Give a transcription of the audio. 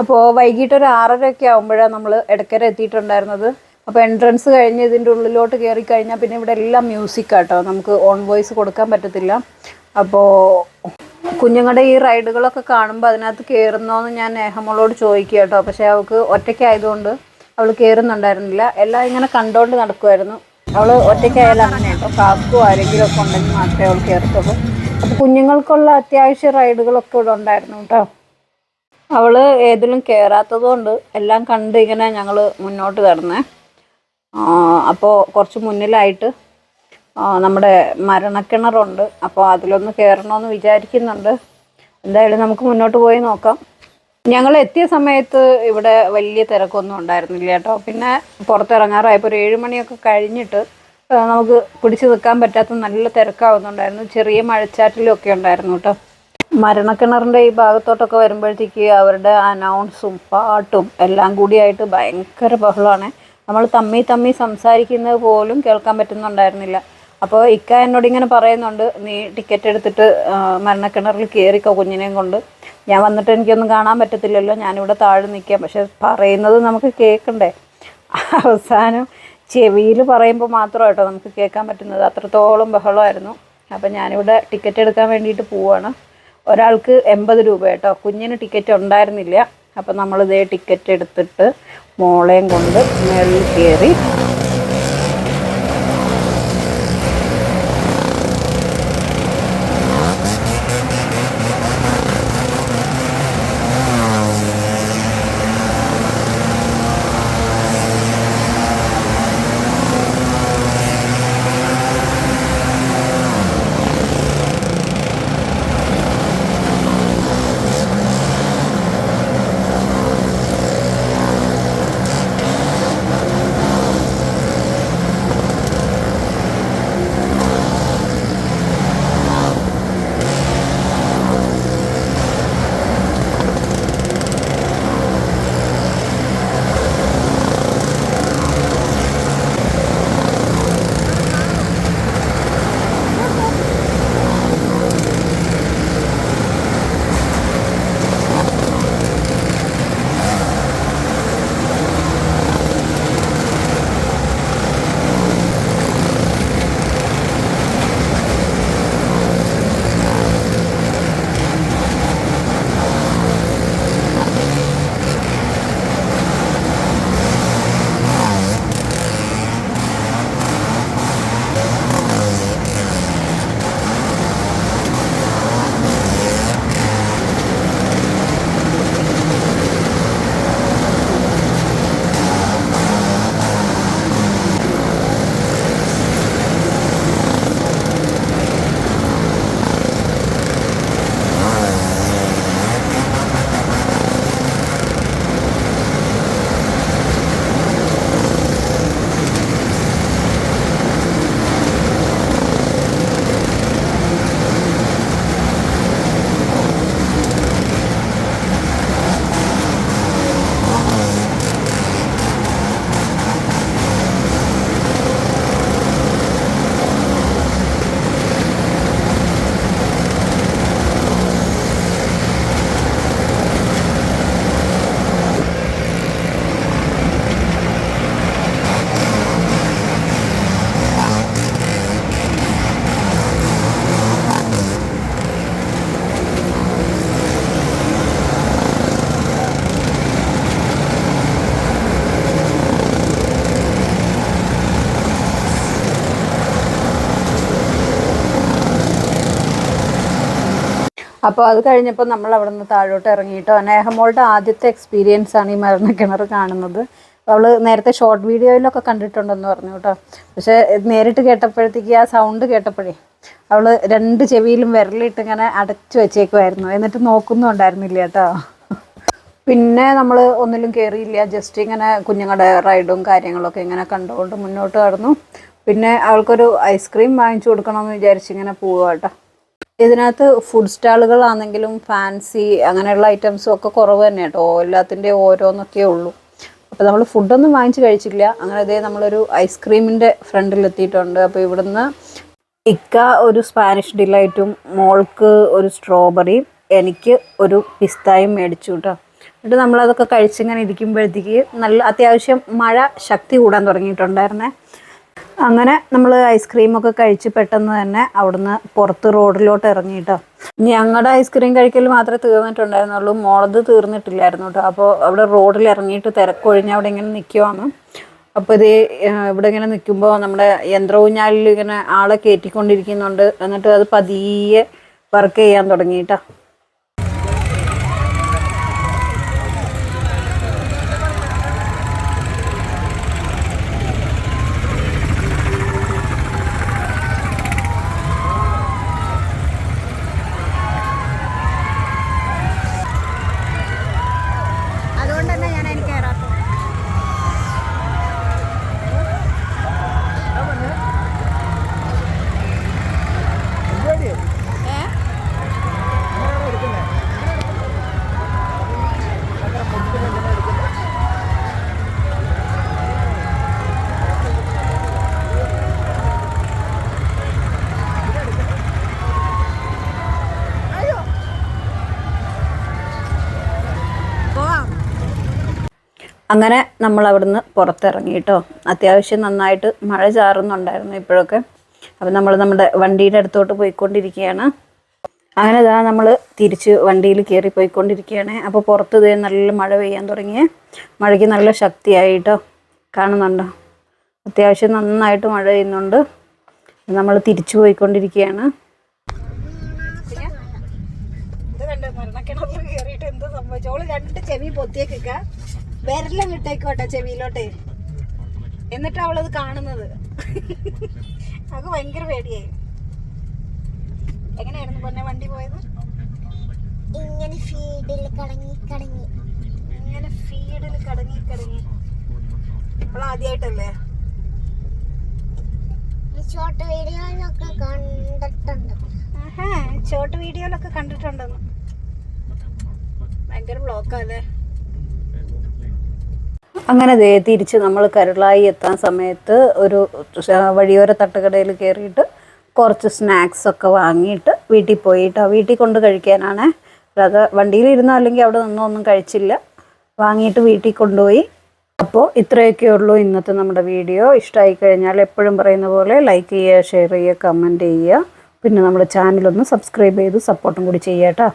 അപ്പോൾ വൈകിട്ട് ഒരു 6:30 ആകുമ്പോഴാണ് നമ്മൾ എടക്കര എത്തിയിട്ടുണ്ടായിരുന്നത്. അപ്പോൾ എൻട്രൻസ് കഴിഞ്ഞ് ഇതിൻ്റെ ഉള്ളിലോട്ട് കയറി കഴിഞ്ഞാൽ പിന്നെ ഇവിടെ എല്ലാം മ്യൂസിക്കാട്ടോ, നമുക്ക് ഓൺ വോയിസ് കൊടുക്കാൻ പറ്റത്തില്ല. അപ്പോൾ കുഞ്ഞുങ്ങളുടെ ഈ റൈഡുകളൊക്കെ കാണുമ്പോൾ അതിനകത്ത് കയറുന്നോന്ന് ഞാൻ നേഹമോളോട് ചോദിക്കുക കേട്ടോ. പക്ഷേ അവൾക്ക് ഒറ്റയ്ക്കായതുകൊണ്ട് അവൾ കയറുന്നുണ്ടായിരുന്നില്ല. എല്ലാം ഇങ്ങനെ കണ്ടുകൊണ്ട് നടക്കുമായിരുന്നു. അവൾ ഒറ്റയ്ക്കായാലും അങ്ങനെ കേട്ടോ, കാക്കോ ആരെങ്കിലും ഒക്കെ ഉണ്ടെങ്കിൽ മാത്രമേ അവൾ കയറത്തുള്ളൂ. അപ്പോൾ കുഞ്ഞുങ്ങൾക്കുള്ള അത്യാവശ്യ റൈഡുകളൊക്കെ ഇവിടെ ഉണ്ടായിരുന്നു കേട്ടോ. അവൾ ഏതിലും കയറാത്തത് കൊണ്ട് എല്ലാം കണ്ട് ഇങ്ങനെ ഞങ്ങൾ മുന്നോട്ട് കടന്നേ. അപ്പോൾ കുറച്ച് മുന്നിലായിട്ട് നമ്മുടെ മരണക്കിണറുണ്ട്. അപ്പോൾ അതിലൊന്ന് കയറണമെന്ന് വിചാരിക്കുന്നുണ്ട്. എന്തായാലും നമുക്ക് മുന്നോട്ട് പോയി നോക്കാം. ഞങ്ങൾ എത്തിയ സമയത്ത് ഇവിടെ വലിയ തിരക്കൊന്നും ഉണ്ടായിരുന്നില്ല കേട്ടോ. പിന്നെ പുറത്തിറങ്ങാറായപ്പോൾ ഒരു 7 മണിയൊക്കെ കഴിഞ്ഞിട്ട് നമുക്ക് പിടിച്ചു നിൽക്കാൻ പറ്റാത്ത നല്ല തിരക്കാവുന്നുണ്ടായിരുന്നു. ചെറിയ മഴച്ചാറ്റിലൊക്കെ ഉണ്ടായിരുന്നു കേട്ടോ. മരണക്കിണറിൻ്റെ ഈ ഭാഗത്തോട്ടൊക്കെ വരുമ്പോഴത്തേക്ക് അവരുടെ അനൗൺസും പാട്ടും എല്ലാം കൂടിയായിട്ട് ഭയങ്കര ബഹളമാണ്. നമ്മൾ തമ്മി സംസാരിക്കുന്നത് പോലും കേൾക്കാൻ പറ്റുന്നുണ്ടായിരുന്നില്ല. അപ്പോൾ ഇക്ക എന്നോട് ഇങ്ങനെ പറയുന്നുണ്ട്, നീ ടിക്കറ്റ് എടുത്തിട്ട് മരണക്കിണറിൽ കയറിക്കോ കുഞ്ഞിനെയും കൊണ്ട്. ഞാൻ വന്നിട്ട് എനിക്കൊന്നും കാണാൻ പറ്റത്തില്ലല്ലോ, ഞാനിവിടെ താഴെ നിൽക്കാം. പക്ഷെ പറയുന്നത് നമുക്ക് കേൾക്കണ്ടേ. അവസാനം ചെവിയിൽ പറയുമ്പോൾ മാത്രമായിട്ടോ നമുക്ക് കേൾക്കാൻ പറ്റുന്നത്. അത്രത്തോളം ബഹളമായിരുന്നു. അപ്പം ഞാനിവിടെ ടിക്കറ്റ് എടുക്കാൻ വേണ്ടിയിട്ട് പോവുകയാണ്. ഒരാൾക്ക് 80 രൂപ കേട്ടോ. കുഞ്ഞിന് ടിക്കറ്റ് ഉണ്ടായിരുന്നില്ല. അപ്പം നമ്മളിതേ ടിക്കറ്റ് എടുത്തിട്ട് മോളെയും കൊണ്ട് മേളിൽ കയറി. അപ്പോൾ അത് കഴിഞ്ഞപ്പോൾ നമ്മൾ അവിടെ നിന്ന് താഴോട്ട് ഇറങ്ങിയിട്ടോ. നേഹമോളുടെ ആദ്യത്തെ എക്സ്പീരിയൻസ് ആണ് ഈ മരണക്കിണർ കാണുന്നത്. അവൾ നേരത്തെ ഷോർട്ട് വീഡിയോയിലൊക്കെ കണ്ടിട്ടുണ്ടെന്ന് പറഞ്ഞു കേട്ടോ. പക്ഷേ നേരിട്ട് കേട്ടപ്പോഴത്തേക്ക് ആ സൗണ്ട് കേട്ടപ്പോഴേ അവൾ 2 ചെവിയിലും വിരലിട്ട് ഇങ്ങനെ അടച്ചു വെച്ചേക്കുമായിരുന്നു. എന്നിട്ട് നോക്കുന്നുണ്ടായിരുന്നില്ല കേട്ടോ. പിന്നെ നമ്മൾ ഒന്നിലും കയറിയില്ല. ജസ്റ്റ് ഇങ്ങനെ കുഞ്ഞുങ്ങളുടെ റൈഡും കാര്യങ്ങളൊക്കെ ഇങ്ങനെ കണ്ടുകൊണ്ട് മുന്നോട്ട് കടന്നു. പിന്നെ അവൾക്കൊരു ഐസ്ക്രീം വാങ്ങിച്ചു കൊടുക്കണമെന്ന് വിചാരിച്ചിങ്ങനെ പോവുക കേട്ടോ. ഇതിനകത്ത് ഫുഡ് സ്റ്റാളുകളാണെങ്കിലും ഫാൻസി അങ്ങനെയുള്ള ഐറ്റംസും ഒക്കെ കുറവ് തന്നെ കേട്ടോ. എല്ലാത്തിൻ്റെ ഓരോന്നൊക്കെ ഉള്ളൂ. അപ്പോൾ നമ്മൾ ഫുഡൊന്നും വാങ്ങിച്ച് കഴിച്ചില്ല. അങ്ങനെ ഇതേ നമ്മളൊരു ഐസ്ക്രീമിൻ്റെ ഫ്രണ്ടിലെത്തിയിട്ടുണ്ട്. അപ്പോൾ ഇവിടുന്ന് ഇക്ക ഒരു സ്പാനിഷ് ഡിലൈറ്റും മോൾക്ക് ഒരു സ്ട്രോബെറിയും എനിക്ക് ഒരു പിസ്തായും മേടിച്ചു കേട്ടോ. എന്നിട്ട് നമ്മളതൊക്കെ കഴിച്ചിങ്ങനെ ഇരിക്കുമ്പോഴത്തേക്ക് നല്ല അത്യാവശ്യം മഴ ശക്തി കൂടാൻ തുടങ്ങിയിട്ടുണ്ടായിരുന്നേ. അങ്ങനെ നമ്മൾ ഐസ്ക്രീമൊക്കെ കഴിച്ച് പെട്ടെന്ന് തന്നെ അവിടുന്ന് പുറത്ത് റോഡിലോട്ട് ഇറങ്ങിയിട്ടോ. ഞങ്ങളുടെ ഐസ്ക്രീം കഴിക്കൽ മാത്രമേ തീർന്നിട്ടുണ്ടായിരുന്നുള്ളൂ, മോളത് തീർന്നിട്ടില്ലായിരുന്നു കേട്ടോ. അപ്പോൾ അവിടെ റോഡിൽ ഇറങ്ങിയിട്ട് തിരക്കൊഴിഞ്ഞ് അവിടെ ഇങ്ങനെ നിൽക്കുവാണ്. അപ്പോൾ ഇത് ഇവിടെ ഇങ്ങനെ നിൽക്കുമ്പോൾ നമ്മുടെ യന്ത്രഊഞ്ഞാലിൽ ഇങ്ങനെ ആളെ കയറ്റിക്കൊണ്ടിരിക്കുന്നുണ്ട്. എന്നിട്ട് അത് പതിയെ വർക്ക് ചെയ്യാൻ തുടങ്ങിയിട്ടോ. അങ്ങനെ നമ്മൾ അവിടുന്ന് പുറത്തിറങ്ങി കേട്ടോ. അത്യാവശ്യം നന്നായിട്ട് മഴ ചാറുന്നുണ്ടായിരുന്നു ഇപ്പോഴൊക്കെ. അപ്പം നമ്മൾ നമ്മുടെ വണ്ടിയുടെ അടുത്തോട്ട് പോയിക്കൊണ്ടിരിക്കുകയാണ്. അങ്ങനെ ഇതാ നമ്മൾ തിരിച്ച് വണ്ടിയിൽ കയറി പോയിക്കൊണ്ടിരിക്കുകയാണ്. അപ്പോൾ പുറത്ത് ഇതേ നല്ല മഴ പെയ്യാൻ തുടങ്ങിയേ. മഴയ്ക്ക് നല്ല ശക്തിയായിട്ടോ, കാണുന്നുണ്ടോ? അത്യാവശ്യം നന്നായിട്ട് മഴ പെയ്യുന്നുണ്ട്. നമ്മൾ തിരിച്ചു പോയിക്കൊണ്ടിരിക്കുകയാണ്. മരണക്കിണറിൽ കയറിയിട്ട് എന്ത് സംഭവിച്ചു? ഓള് 2 ചെവി പൊത്തിയേക്ക വിരലും വിട്ടേക്കോട്ടെ ചെവിയിലോട്ടെ. എന്നിട്ട് അവളത് കാണുന്നത് അത് ഭയങ്കര പേടിയായി. എങ്ങനെയായിരുന്നു പൊന്നെ വണ്ടി പോയത്? ഇങ്ങനെ ഫീഡിൽ കടങ്ങി കടങ്ങി. അപ്പോൾ ആദ്യമായിട്ടല്ലേ? ഷോർട്ട് വീഡിയോയിലൊക്കെ കണ്ടിട്ടുണ്ട്. ഷോർട്ട് വീഡിയോയിലൊക്കെ കണ്ടിട്ടുണ്ടെന്ന്. ഭയങ്കര ബ്ലോക്കല്ലേ. അങ്ങനെ തിരിച്ച് നമ്മൾ കരുളായി എത്താൻ സമയത്ത് ഒരു വഴിയോര തട്ടുകടയിൽ കയറിയിട്ട് കുറച്ച് സ്നാക്സൊക്കെ വാങ്ങിയിട്ട് വീട്ടിൽ പോയിട്ടോ. വീട്ടിൽ കൊണ്ട് കഴിക്കാനാണ്. അത് വണ്ടിയിലിരുന്നോ അല്ലെങ്കിൽ അവിടെ നിന്നൊന്നും കഴിച്ചില്ല, വാങ്ങിയിട്ട് വീട്ടിൽ കൊണ്ടുപോയി. അപ്പോൾ ഇത്രയൊക്കെ ഉള്ളൂ ഇന്നത്തെ നമ്മുടെ വീഡിയോ. ഇഷ്ടമായി കഴിഞ്ഞാൽ എപ്പോഴും പറയുന്ന പോലെ ലൈക്ക് ചെയ്യുക, ഷെയർ ചെയ്യുക, കമൻറ്റ് ചെയ്യുക. പിന്നെ നമ്മുടെ ചാനലൊന്ന് സബ്സ്ക്രൈബ് ചെയ്ത് സപ്പോർട്ടും കൂടി ചെയ്യാം കേട്ടോ.